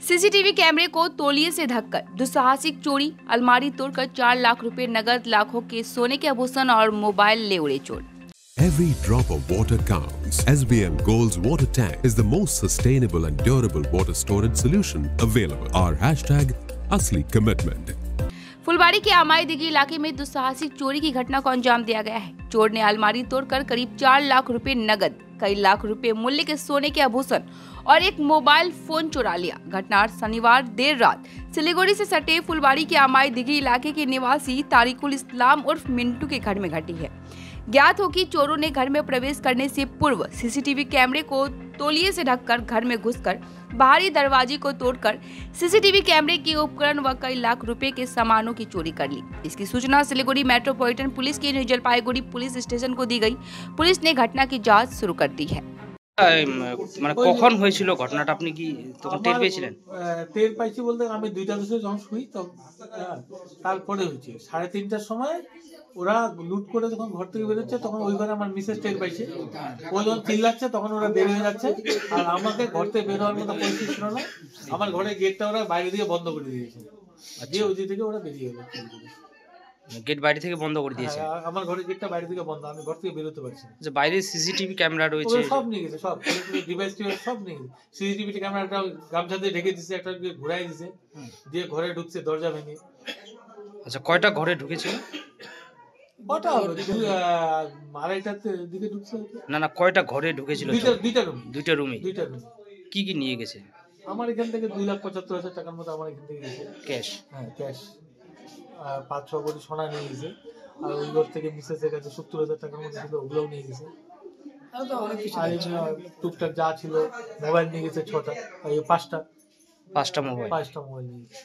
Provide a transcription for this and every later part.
CCTV कैमरे को तौलिए से ढककर दुस्साहसिक चोरी, अलमारी तोड़कर 4 लाख रुपए नगद, लाखों के सोने के आभूषण और मोबाइल ले उड़े चोर। Every drop of water counts. SBM Gold's water tank is the most sustainable and durable water storage solution available. Our hashtag Asli Commitment. फुलबाड़ी के आमाई दिघी इलाके में दुस्साहसिक चोरी की घटना को अंजाम दिया गया है। चोर ने अलमारी तोड़कर करीब 4 लाख रुपए नगद, कई लाख रुपए मूल्य के सोने के आभूषण और एक मोबाइल फोन चुरा लिया। घटना शनिवार देर रात सिलीगुड़ी से सटे फुलबाड़ी के आमाई दिघी इलाके के निवासी तारिकुल इस्लाम उर्फ मिंटू के घर में घटी है। ज्ञात हो कि चोरों ने घर में प्रवेश करने से पूर्व सीसीटीवी कैमरे को तौलिए से ढककर घर में घुसकर बाहरी दरवाजे को तोड़कर सीसीटीवी कैमरे के उपकरण व कई लाख रुपए के सामानों की चोरी कर ली। इसकी सूचना सिलीगुड़ी मेट्रोपॉलिटन पुलिस की न्यू जलपाईगुड़ी पुलिस स्टेशन को दी गई। पुलिस ने घटना की जांच शुरू कर दी है। মানে কখন হয়েছিল ঘটনাটা, আপনি কি তখন টের পেয়েছিলেন? টের পাইছি বলতে আমি 2টা বছর যখন শুই তো তারপরে হয়েছে 3:30টার সময় ওরা লুট করে যখন ঘর থেকে বেরোচ্ছে তখন ওই ঘরে আমার মিসেস টের পাইছে। ও যখন চিল্লাচ্ছে তখন ওরা বের হয়ে যাচ্ছে আর আমাকে ঘর থেকে বের হওয়ার মতো পরিস্থিতি ছিল না। আমার ঘরের গেটটা ওরা বাইরে দিয়ে বন্ধ করে দিয়েছে। যে ওই থেকে ওরা বেরিয়ে গেল। গেট বাইরে থেকে বন্ধ করে দিয়েছে? আমার ঘরের গেটটা বাইরে থেকে বন্ধ, আমি ঘর থেকে বের হতে পারছি না। যে বাইরে সিসিটিভি ক্যামেরা রয়েছে সব নিয়ে গেছে, সব ডিভাইস সব নিয়ে গেছে। সিসিটিভি ক্যামেরাটা গামছা দিয়ে ঢেকে দিয়েছে, একটা ঘুরাই দিয়েছে, দিয়ে ঘরে ঢুকছে দরজা ভেঙে। আচ্ছা, কয়টা ঘরে ঢুকেছিল? কটা হবে 2:30টার দিকে ঢুকছে। না কয়টা ঘরে ঢুকেছিল? দুইটা রুমে। কি কি নিয়ে গেছে? আমার এখান থেকে 2,75,000 টাকার মতো আমার এখান থেকে গেছে ক্যাশ। হ্যাঁ ক্যাশ। 5-6 ভরি সোনা নিয়ে গেছে। আর ওই ঘর থেকে মিসেসের কাছে 70,000 টাকার মতো ছিল, ওগুলোও নিয়ে গেছে। আর টুকটাক যা ছিল, মোবাইল নিয়ে গেছে 6টা, পাঁচটা মোবাইল নিয়ে গেছে।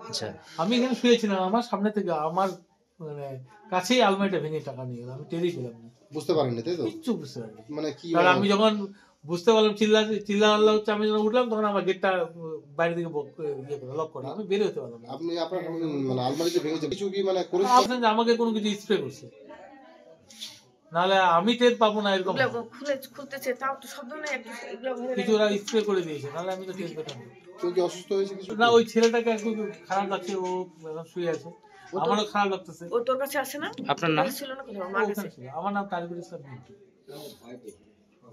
আচ্ছা, আমি এখানে শুয়েছিলাম, আমার সামনে থেকে আমার মানে কাছেই আলমারিটা ভেঙে টাকা নিয়ে গেল। আমি টেরই পেলাম না। বুঝতে পারেননি তাই তো? কিচ্ছু বুঝতে পারিনি। মানে কি, কারণ আমি যখন বুঝতে পারলাম চিল্লা হচ্ছে, আমি যখন উঠলাম তখন আমার গেটটা বাইরে থেকে লক করা, আমি বের হতে পারলাম না। আপনি আপনার মানে আলমারিতে ভেঙেছে কিছু কি মানে করেছেন যে আমাকে কোনো কিছু স্প্রে করছে, নাহলে আমি টের পাবো না। এরকম কিছু ওরা স্প্রে করে দিয়েছে, নাহলে আমি তো টের পেতাম না। কেউ কি অসুস্থ হয়েছে কিছু? না, ওই ছেলেটাকে একটু খারাপ লাগছে, ও শুয়ে আছে, আমারও খারাপ লাগতেছে। আপনার নাম? আমার নাম তারিকুল ইসলাম।